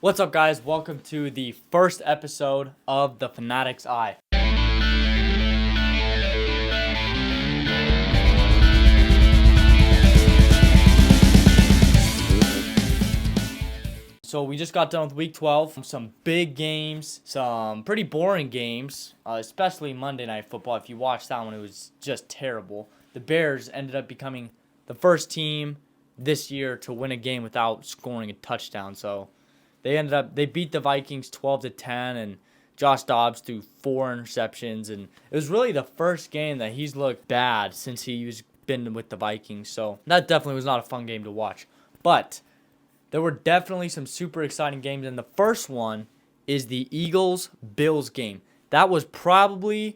What's up, guys? Welcome to the first episode of The Fanatic's Eye. So we just got done with week 12. Some big games, some pretty boring games, especially Monday Night Football. If you watched that one, it was just terrible. The Bears ended up becoming the first team this year to win a game without scoring a touchdown. So they beat the Vikings 12-10, and Josh Dobbs threw 4 interceptions, and it was really the first game that he's looked bad since he's been with the Vikings. So that definitely was not a fun game to watch. But there were definitely some super exciting games, and the first one is the Eagles-Bills game. That probably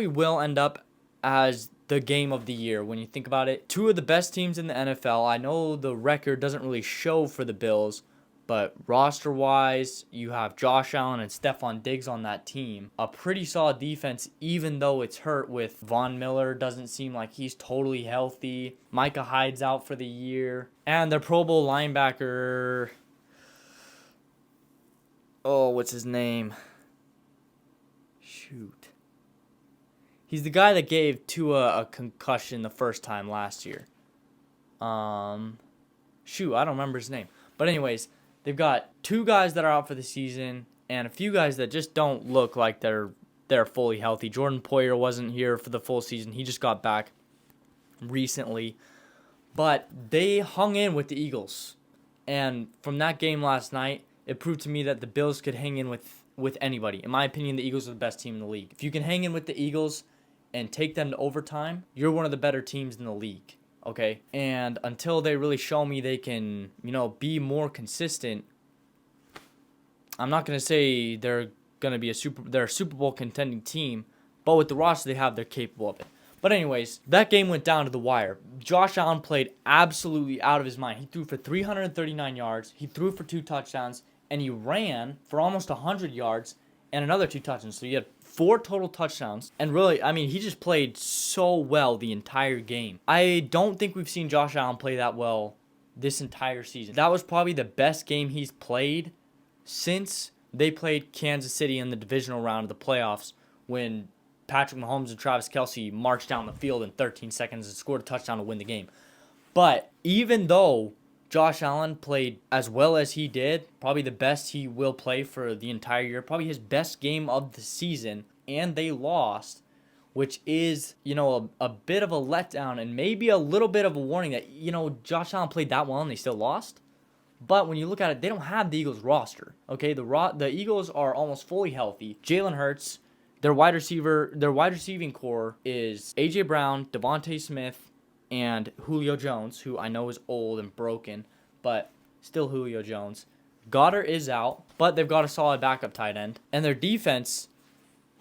will end up as the game of the year when you think about it. Two of the best teams in the NFL. I know the record doesn't really show for the Bills, but roster-wise, you have Josh Allen and Stephon Diggs on that team. A pretty solid defense, even though it's hurt with Von Miller. Doesn't seem like he's totally healthy. Micah Hyde's out for the year. And their Pro Bowl linebacker... Oh, what's his name? Shoot. He's the guy that gave Tua a concussion the first time last year. I don't remember his name. But anyways, they've got 2 guys that are out for the season and a few guys that just don't look like they're fully healthy. Jordan Poyer wasn't here for the full season. He just got back recently. But they hung in with the Eagles. And from that game last night, it proved to me that the Bills could hang in with anybody. In my opinion, the Eagles are the best team in the league. If you can hang in with the Eagles and take them to overtime, you're one of the better teams in the league. Okay, and until they really show me they can, be more consistent, I'm not gonna say they're gonna be a Super Bowl contending team, but with the roster they have, they're capable of it. But anyways, that game went down to the wire. Josh Allen played absolutely out of his mind. He threw for 339 yards, he threw for 2 touchdowns, and he ran for almost 100 yards and another 2 touchdowns. So he had 4 total touchdowns. And really, he just played so well the entire game. I don't think we've seen Josh Allen play that well this entire season. That was probably the best game he's played since they played Kansas City in the divisional round of the playoffs when Patrick Mahomes and Travis Kelce marched down the field in 13 seconds and scored a touchdown to win the game. But even though Josh Allen played as well as he did, probably the best he will play for the entire year, probably his best game of the season, and they lost, which is, a bit of a letdown and maybe a little bit of a warning that, Josh Allen played that well and they still lost. But when you look at it, they don't have the Eagles roster, okay? The Eagles are almost fully healthy. Jalen Hurts, their wide receiving core is A.J. Brown, Devontae Smith, and Julio Jones, who I know is old and broken, but still Julio Jones. Goddard is out, but they've got a solid backup tight end. And their defense,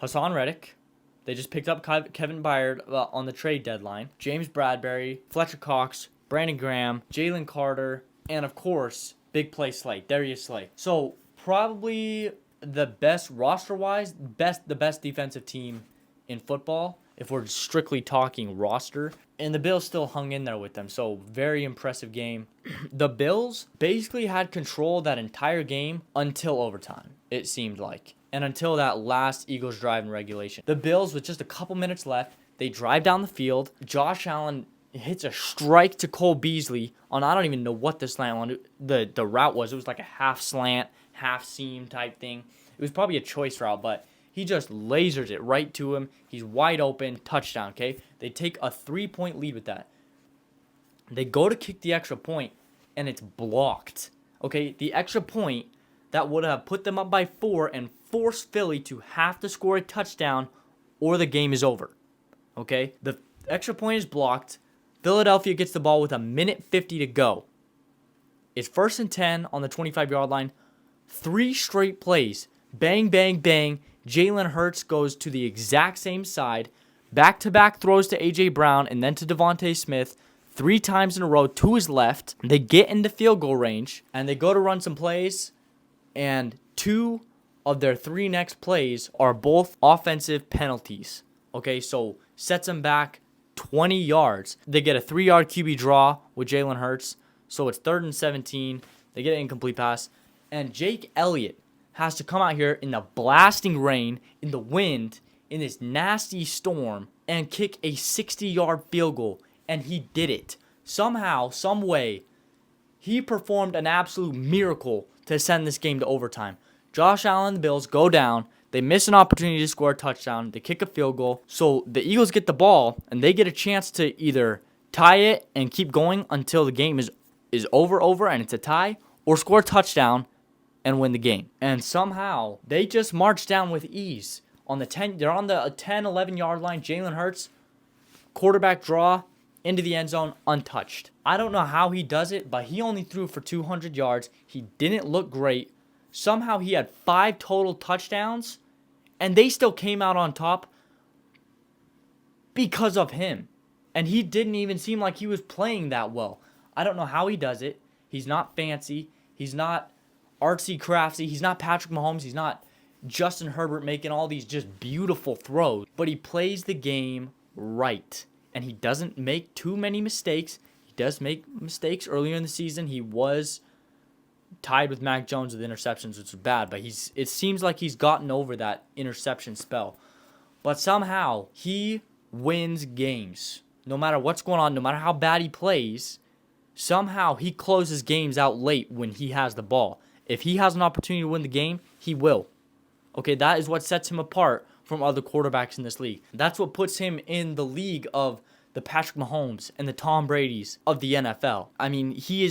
Hassan Reddick, they just picked up Kevin Byard on the trade deadline. James Bradbury, Fletcher Cox, Brandon Graham, Jalen Carter, and of course, big play Slay, Darius Slay. So probably the best roster-wise, the best defensive team in football, if we're strictly talking roster. And the Bills still hung in there with them, so very impressive game. The Bills basically had control that entire game until overtime, it seemed like. And until that last Eagles drive in regulation. The Bills, with just a couple minutes left, they drive down the field. Josh Allen hits a strike to Cole Beasley on, I don't even know what the slant on the route was. It was like a half slant, half seam type thing. It was probably a choice route, but he just lasers it right to him. He's wide open, touchdown, okay? They take a 3-point lead with that. They go to kick the extra point, and it's blocked, okay? The extra point that would have put them up by 4 and forced Philly to have to score a touchdown or the game is over, okay? The extra point is blocked. Philadelphia gets the ball with 1:50 to go. It's 1st and 10 on the 25-yard line. 3 straight plays. Bang, bang, bang. Jalen Hurts goes to the exact same side. Back-to-back throws to A.J. Brown and then to Devontae Smith. 3 times in a row to his left. They get into field goal range, and they go to run some plays, and 2 of their 3 next plays are both offensive penalties. Okay, so sets them back 20 yards. They get a 3-yard QB draw with Jalen Hurts, so it's 3rd and 17. They get an incomplete pass. And Jake Elliott has to come out here in the blasting rain, in the wind, in this nasty storm, and kick a 60-yard field goal. And he did it. Somehow, some way, he performed an absolute miracle to send this game to overtime. Josh Allen and the Bills go down. They miss an opportunity to score a touchdown. They kick a field goal. So the Eagles get the ball, and they get a chance to either tie it and keep going until the game is over, and it's a tie, or score a touchdown and win the game. And somehow, they just march down with ease. They're on the 10, 11-yard line. Jalen Hurts, quarterback draw, into the end zone, untouched. I don't know how he does it, but he only threw for 200 yards. He didn't look great. Somehow he had 5 total touchdowns, and they still came out on top because of him. And he didn't even seem like he was playing that well. I don't know how he does it. He's not fancy. He's not artsy craftsy. He's not Patrick Mahomes. He's not Justin Herbert making all these just beautiful throws. But he plays the game right. And he doesn't make too many mistakes. He does make mistakes earlier in the season. He was tied with Mac Jones with interceptions, which is bad. But it seems like he's gotten over that interception spell. But somehow, he wins games. No matter what's going on, no matter how bad he plays, somehow he closes games out late when he has the ball. If he has an opportunity to win the game, he will. Okay, that is what sets him apart from other quarterbacks in this league. That's what puts him in the league of the Patrick Mahomes and the Tom Brady's of the NFL. I mean, he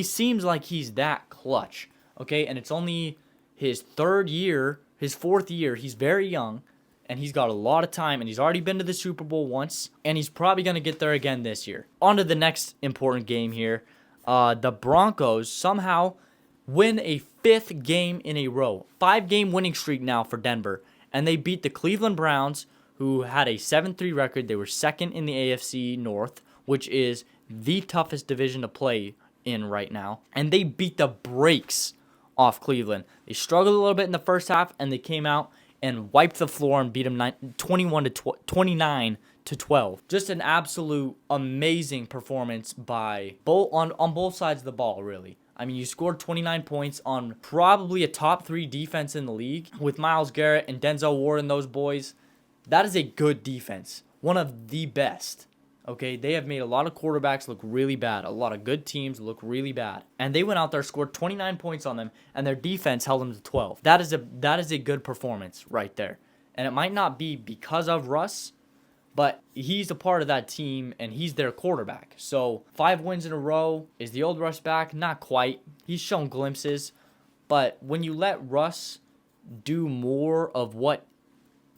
seems like he's that clutch. Okay, and it's only his 4th year. He's very young, and he's got a lot of time, and he's already been to the Super Bowl once, and he's probably going to get there again this year. On to the next important game here. The Broncos somehow win a 5th game in a row. 5-game winning streak now for Denver. And they beat the Cleveland Browns, who had a 7-3 record. They were 2nd in the AFC North, which is the toughest division to play in right now. And they beat the brakes off Cleveland. They struggled a little bit in the first half, and they came out and wiped the floor and beat them 29 to 12. Just an absolute amazing performance by on both sides of the ball, really. I mean, you scored 29 points on probably a top 3 defense in the league with Myles Garrett and Denzel Ward and those boys. That is a good defense. One of the best. Okay, they have made a lot of quarterbacks look really bad. A lot of good teams look really bad. And they went out there, scored 29 points on them, and their defense held them to 12. That is a good performance right there. And it might not be because of Russ, but he's a part of that team, and he's their quarterback. So 5 wins in a row. Is the old Russ back? Not quite. He's shown glimpses. But when you let Russ do more of what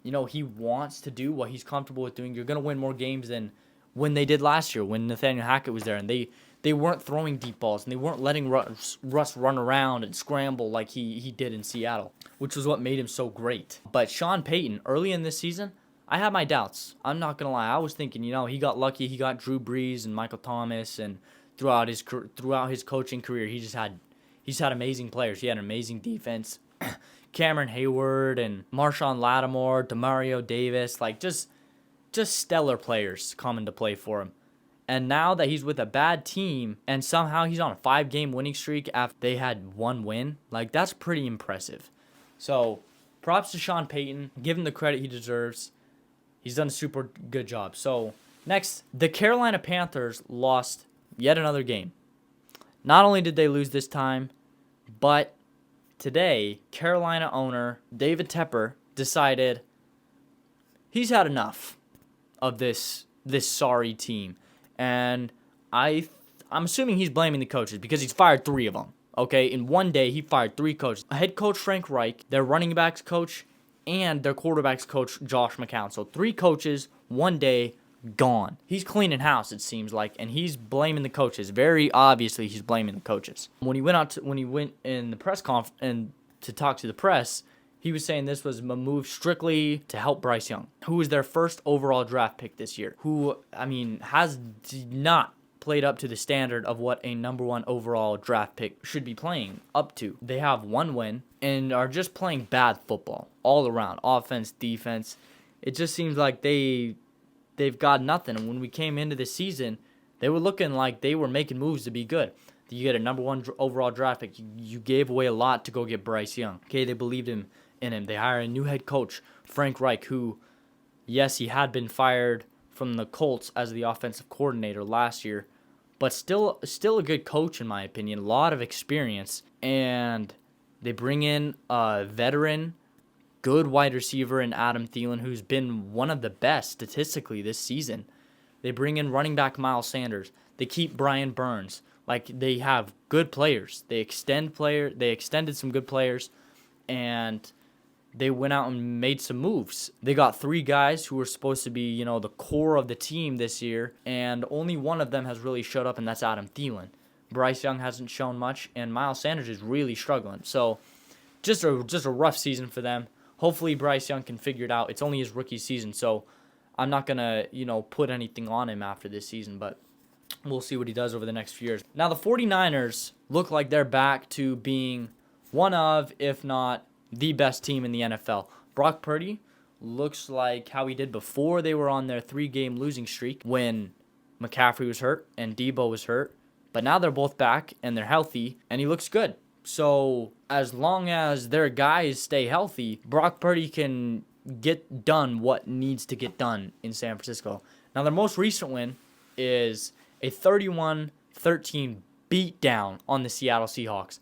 he wants to do, what he's comfortable with doing, you're going to win more games than when they did last year, when Nathaniel Hackett was there. And they weren't throwing deep balls, and they weren't letting Russ run around and scramble like he did in Seattle, which was what made him so great. But Sean Payton, early in this season, I had my doubts. I'm not going to lie. I was thinking, he got lucky. He got Drew Brees and Michael Thomas, and throughout his coaching career, he's had amazing players. He had an amazing defense. Cameron Hayward and Marshawn Lattimore, Demario Davis, just stellar players coming to play for him. And now that he's with a bad team and somehow he's on a 5-game winning streak after they had 1 win, that's pretty impressive. So props to Sean Payton. Give him the credit he deserves. He's done a super good job. So next, the Carolina Panthers lost yet another game. Not only did they lose this time, but today, Carolina owner David Tepper decided he's had enough of this sorry team. And I'm assuming he's blaming the coaches because he's fired 3 of them. Okay, in one day, he fired 3 coaches. Head coach Frank Reich, their running backs coach, and their quarterbacks coach, Josh McCown. So 3 coaches, one day, gone. He's cleaning house, it seems like, and he's blaming the coaches. Very obviously, he's blaming the coaches. When he went in the press conference and to talk to the press, he was saying this was a move strictly to help Bryce Young, who was their first overall draft pick this year, who, has not played up to the standard of what a number 1 overall draft pick should be playing up to. They have 1 win and are just playing bad football all around, offense, defense. It just seems like they've got nothing. And when we came into the season, they were looking like they were making moves to be good. You get a number one overall draft pick. You gave away a lot to go get Bryce Young. Okay, they believed in him. They hired a new head coach, Frank Reich, who, yes, he had been fired from the Colts as the offensive coordinator last year, but still a good coach in my opinion. A lot of experience, and they bring in a veteran, good wide receiver in Adam Thielen, who's been one of the best statistically this season. They bring in running back Miles Sanders. They keep Brian Burns. Like, they have good players. They extended some good players, and they went out and made some moves. They got 3 guys who were supposed to be, the core of the team this year, and only one of them has really showed up, and that's Adam Thielen. Bryce Young hasn't shown much, and Miles Sanders is really struggling. So, just a rough season for them. Hopefully Bryce Young can figure it out. It's only his rookie season, so I'm not going to, put anything on him after this season, but we'll see what he does over the next few years. Now, the 49ers look like they're back to being one of, if not the best team in the NFL. Brock Purdy looks like how he did before they were on their 3-game losing streak when McCaffrey was hurt and Debo was hurt. But now they're both back and they're healthy, and he looks good. So as long as their guys stay healthy, Brock Purdy can get done what needs to get done in San Francisco. Now, their most recent win is a 31-13 beatdown on the Seattle Seahawks.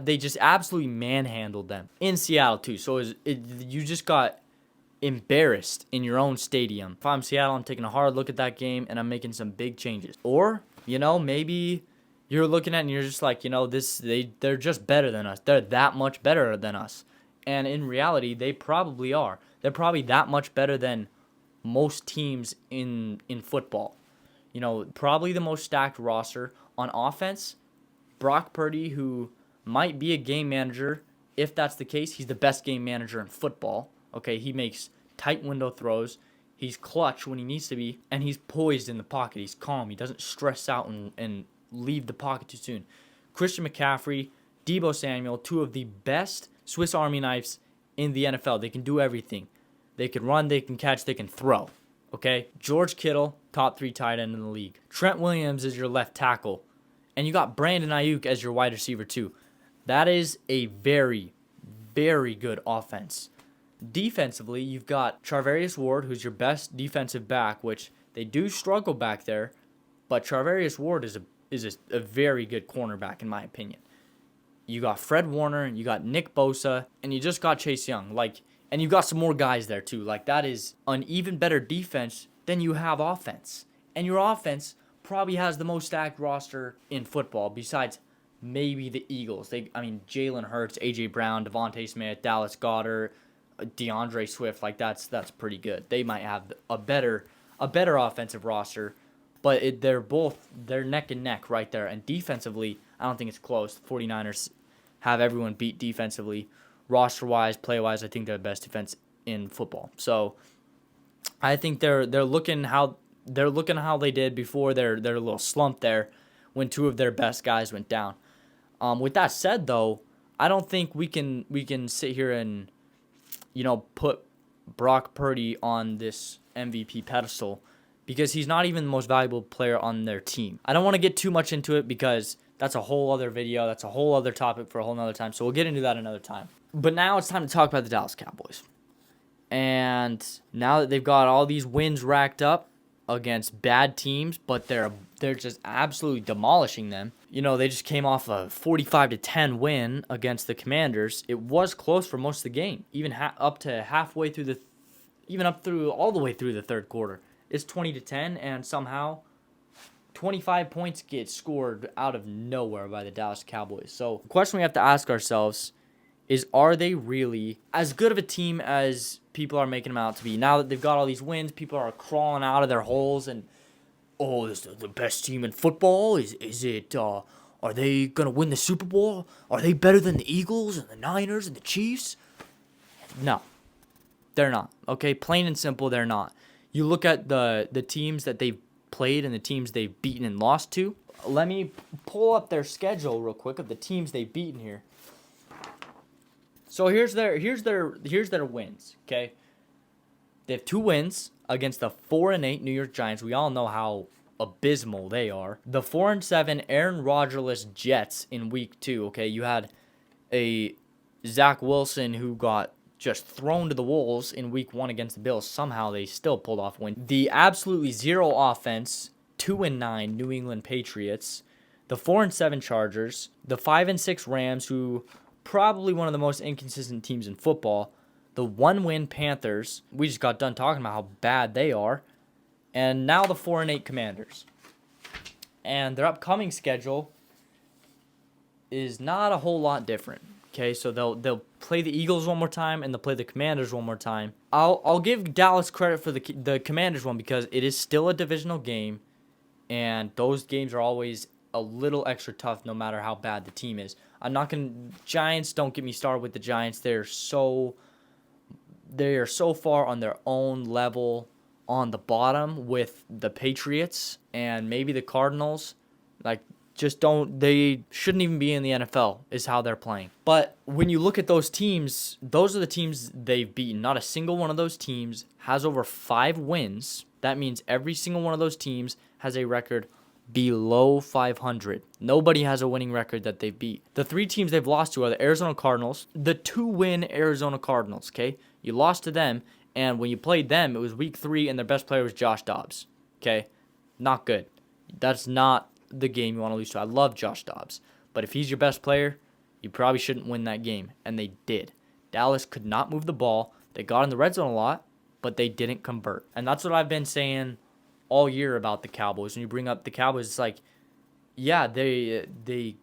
They just absolutely manhandled them in Seattle too. So you just got embarrassed in your own stadium. If I'm Seattle, I'm taking a hard look at that game and I'm making some big changes. Or maybe you're looking at it and you're just like, they're just better than us. They're that much better than us. And in reality, they probably are. They're probably that much better than most teams in football. Probably the most stacked roster on offense. Brock Purdy, who might be a game manager, if that's the case, he's the best game manager in football. Okay, he makes tight window throws. He's clutch when he needs to be, and he's poised in the pocket. He's calm. He doesn't stress out and leave the pocket too soon. Christian McCaffrey, Debo Samuel, 2 of the best Swiss Army knives in the NFL. They can do everything. They can run, they can catch, they can throw. Okay? George Kittle, top 3 tight end in the league. Trent Williams is your left tackle. And you got Brandon Ayuk as your wide receiver too. That is a very, very good offense. Defensively, you've got Charvarius Ward, who's your best defensive back, which they do struggle back there, but Charvarius Ward is a very good cornerback in my opinion. You got Fred Warner, and you got Nick Bosa, and you just got Chase Young. And you got some more guys there too. That is an even better defense than you have offense. And your offense probably has the most stacked roster in football besides maybe the Eagles. Jalen Hurts, A.J. Brown, Devontae Smith, Dallas Goedert, DeAndre Swift. That's pretty good. They might have a better offensive roster, but they're neck and neck right there. And defensively, I don't think it's close. The 49ers have everyone beat defensively. Roster-wise, play-wise, I think they're the best defense in football. So I think they're looking how they did before their little slump there when 2 of their best guys went down. With that said, though, I don't think we can sit here and put Brock Purdy on this MVP pedestal because he's not even the most valuable player on their team. I don't want to get too much into it because that's a whole other video. That's a whole other topic for a whole nother time. So we'll get into that another time. But now it's time to talk about the Dallas Cowboys. And now that they've got all these wins racked up against bad teams, but they're just absolutely demolishing them. They just came off a 45-10 win against the Commanders. It was close for most of the game, even up to halfway through all the way through the third quarter. It's 20-10, and somehow 25 points get scored out of nowhere by the Dallas Cowboys. So the question we have to ask ourselves is, are they really as good of a team as people are making them out to be? Now that they've got all these wins, people are crawling out of their holes and, this is the best team in football? Is it, are they going to win the Super Bowl? Are they better than the Eagles and the Niners and the Chiefs? No, they're not. Okay, plain and simple, they're not. You look at the teams that they've played and the teams they've beaten and lost to. Let me pull up their schedule real quick of the teams they've beaten here. So here's their wins, okay? They have 2 wins against the 4-8 New York Giants. We all know how abysmal they are. The 4-7 Aaron Rodgers Jets in week 2. Okay, you had a Zach Wilson who got just thrown to the wolves in week 1 against the Bills. Somehow they still pulled off a win. The absolutely zero offense 2-9 New England Patriots, the 4-7 Chargers, the 5-6 Rams, who probably one of the most inconsistent teams in football, the 1-win Panthers. We just got done talking about how bad they are, and now the 4-8 Commanders. And their upcoming schedule is not a whole lot different. Okay, so they'll play the Eagles one more time and they'll play the Commanders one more time. I'll give Dallas credit for the Commanders one because it is still a divisional game, and those games are always a little extra tough no matter how bad the team is. I'm not gonna Giants. Don't get me started with the Giants. They are so far on their own level on the bottom with the Patriots and maybe the Cardinals. Like, they shouldn't even be in the NFL is how they're playing. But when you look at those teams, those are the teams they've beaten. Not a single one of those teams has over 5 wins. That means every single one of those teams has a record below 500. Nobody has a winning record that they've beat. The 3 teams they've lost to are the Arizona Cardinals, the 2-win Arizona Cardinals, okay? You lost to them, and when you played them, it was week 3, and their best player was Josh Dobbs, okay? Not good. That's not the game you want to lose to. I love Josh Dobbs, but if he's your best player, you probably shouldn't win that game, and they did. Dallas could not move the ball. They got in the red zone a lot, but they didn't convert. And that's what I've been saying all year about the Cowboys. When you bring up the Cowboys, it's like, yeah, they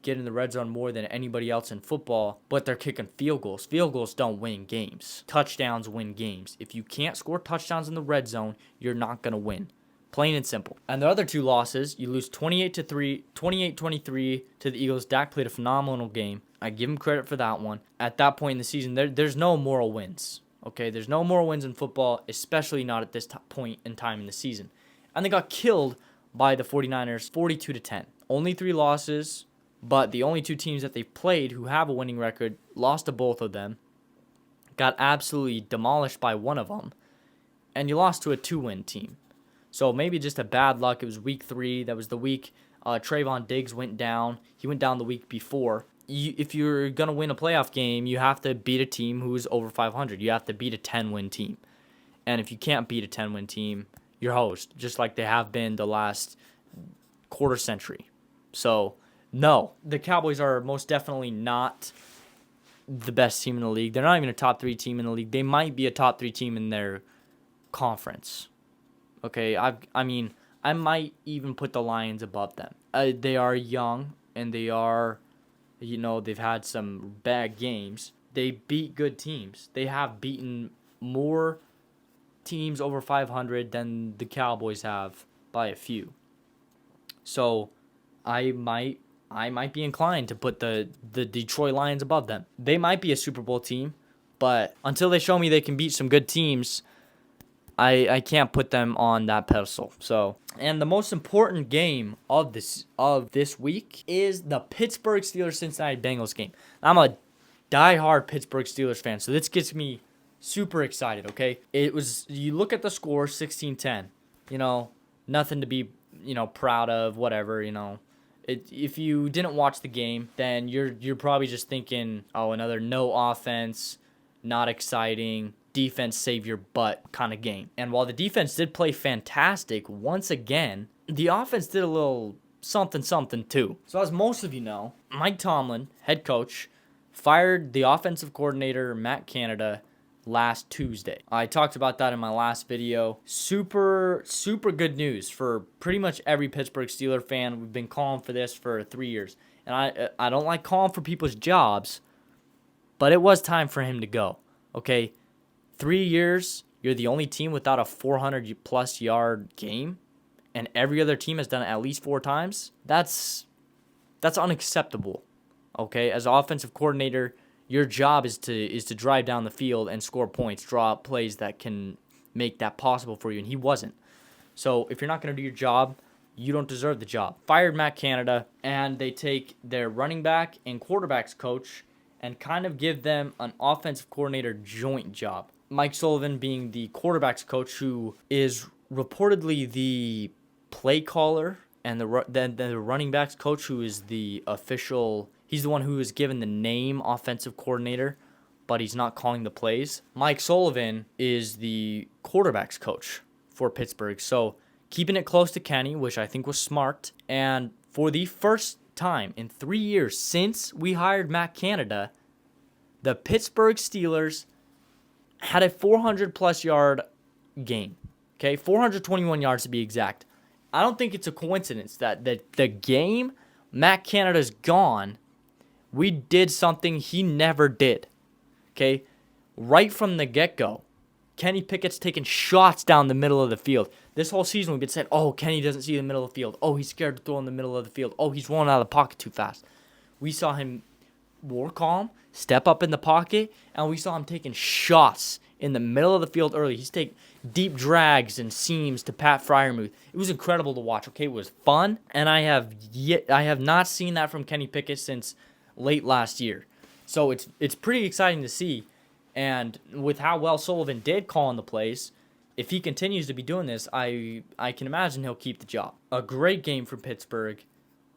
get in the red zone more than anybody else in football, but they're kicking field goals. Field goals don't win games. Touchdowns win games. If you can't score touchdowns in the red zone, you're not going to win. Plain and simple. And the other 2 losses, you lose 28-23 to the Eagles. Dak played a phenomenal game. I give him credit for that one. At that point in the season, there's no moral wins. Okay, there's no moral wins in football, especially not at this point in time in the season. And they got killed by the 49ers 42-10. Only 3 losses, but the only 2 teams that they've played who have a winning record lost to both of them. Got absolutely demolished by one of them. And you lost to a 2-win team. So maybe just a bad luck. It was week 3. That was the week Trayvon Diggs went down. He went down the week before. If you're going to win a playoff game, you have to beat a team who's over 500. You have to beat a 10-win team. And if you can't beat a 10-win team, you're host, just like they have been the last quarter century. So, no, the Cowboys are most definitely not the best team in the league. They're not even a top 3 team in the league. They might be a top 3 team in their conference. Okay, I might even put the Lions above them. They are young, and they are, they've had some bad games. They beat good teams. They have beaten more teams over 500 than the Cowboys have by a few. So I might be inclined to put the Detroit Lions above them. They might be a Super Bowl team, but until they show me they can beat some good teams, I can't put them on that pedestal. So, and the most important game of this week is the Pittsburgh Steelers Cincinnati Bengals game. I'm a diehard Pittsburgh Steelers fan, so this gets me super excited, okay? You look at the score, 16-10. Nothing to be, proud of, whatever, If you didn't watch the game, then you're probably just thinking, oh, another no offense, not exciting, defense save your butt kind of game. And while the defense did play fantastic, once again, the offense did a little something too. So as most of you know, Mike Tomlin, head coach, fired the offensive coordinator, Matt Canada, last Tuesday. I talked about that in my last video. Super good news for pretty much every Pittsburgh Steelers fan. We've been calling for this for 3 years. And I don't like calling for people's jobs, but it was time for him to go. Okay, 3 years, you're the only team without a 400-plus yard game, and every other team has done it at least 4 times. That's unacceptable. Okay, as an offensive coordinator, your job is to drive down the field and score points, draw up plays that can make that possible for you, and he wasn't. So if you're not going to do your job, you don't deserve the job. Fired Matt Canada, and they take their running back and quarterbacks coach and kind of give them an offensive coordinator joint job. Mike Sullivan being the quarterbacks coach, who is reportedly the play caller and the running backs coach, who is the official. He's the one who is given the name offensive coordinator, but he's not calling the plays. Mike Sullivan is the quarterbacks coach for Pittsburgh. So keeping it close to Kenny, which I think was smart. And for the first time in 3 years since we hired Matt Canada, the Pittsburgh Steelers had a 400-plus yard game. Okay, 421 yards to be exact. I don't think it's a coincidence that the game Matt Canada's gone, we did something he never did. Okay, right from the get-go, Kenny Pickett's taking shots down the middle of the field. This whole season we've been saying, oh, Kenny doesn't see the middle of the field. Oh, he's scared to throw in the middle of the field. Oh, he's rolling out of the pocket too fast. We saw him more calm, step up in the pocket, and we saw him taking shots in the middle of the field early. He's taking deep drags and seams to Pat Freiermuth. It was incredible to watch. Okay, it was fun, and I have not seen that from Kenny Pickett since late last year. So it's pretty exciting to see. And with how well Sullivan did call in the plays, if he continues to be doing this, I can imagine he'll keep the job. A great game for Pittsburgh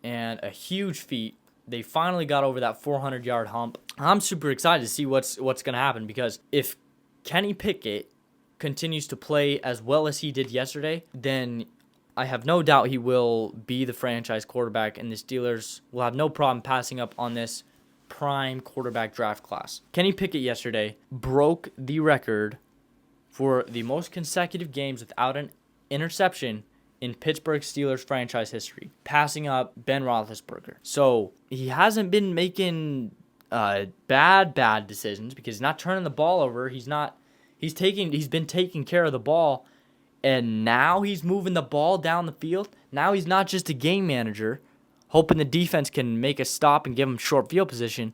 and a huge feat. They finally got over that 400-yard hump. I'm super excited to see what's going to happen, because if Kenny Pickett continues to play as well as he did yesterday, then I have no doubt he will be the franchise quarterback, and the Steelers will have no problem passing up on this prime quarterback draft class. Kenny Pickett yesterday broke the record for the most consecutive games without an interception in Pittsburgh Steelers franchise history, passing up Ben Roethlisberger. So he hasn't been making bad decisions, because he's not turning the ball over. He's been taking care of the ball, and now he's moving the ball down the field. Now he's not just a game manager, hoping the defense can make a stop and give him short field position,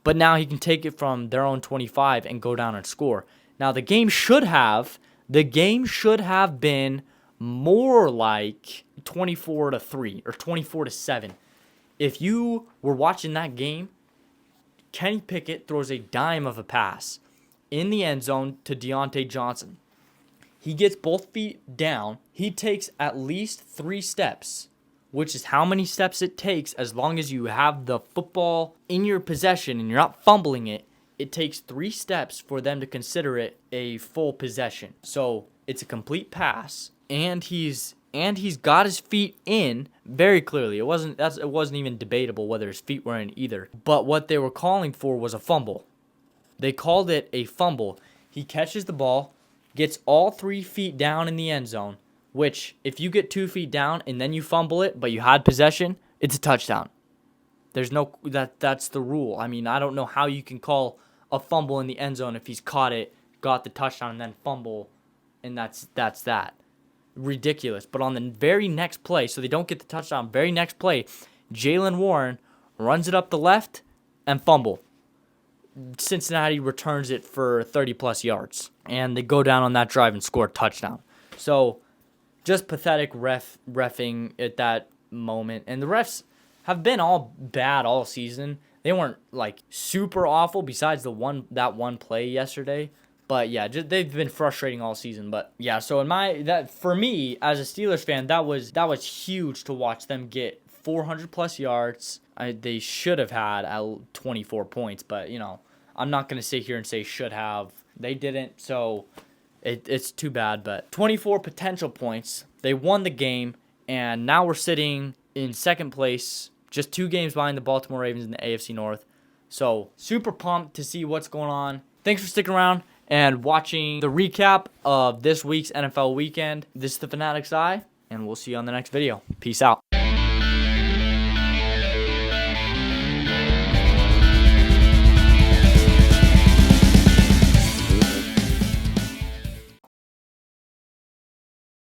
but now he can take it from their own 25 and go down and score. Now the game should have been more like 24-3 or 24-7. If you were watching that game, Kenny Pickett throws a dime of a pass in the end zone to Deontay Johnson. He gets both feet down. He takes at least 3 steps, which is how many steps it takes as long as you have the football in your possession and you're not fumbling it. It takes 3 steps for them to consider it a full possession. So it's a complete pass, and he's got his feet in very clearly. It wasn't even debatable whether his feet were in either. But what they were calling for was a fumble. They called it a fumble. He catches the ball, gets all 3 feet down in the end zone, which if you get 2 feet down and then you fumble it, but you had possession, it's a touchdown. There's no that's the rule. I mean, I don't know how you can call a fumble in the end zone if he's caught it, got the touchdown, and then fumble, and that's that. Ridiculous. But on the very next play, so they don't get the touchdown, very next play, Jaylen Warren runs it up the left and fumble. Cincinnati returns it for 30-plus yards, and they go down on that drive and score a touchdown. So just pathetic reffing at that moment. And the refs have been all bad all season. They weren't like super awful besides that one play yesterday. But yeah, they've been frustrating all season. But yeah, so for me as a Steelers fan, that was huge to watch them get 400-plus yards. They should have had 24 points, but I'm not going to sit here and say should have. They didn't, so it's too bad. But 24 potential points. They won the game, and now we're sitting in second place, just 2 games behind the Baltimore Ravens in the AFC North. So super pumped to see what's going on. Thanks for sticking around and watching the recap of this week's NFL weekend. This is the Fanatic's Eye, and we'll see you on the next video. Peace out.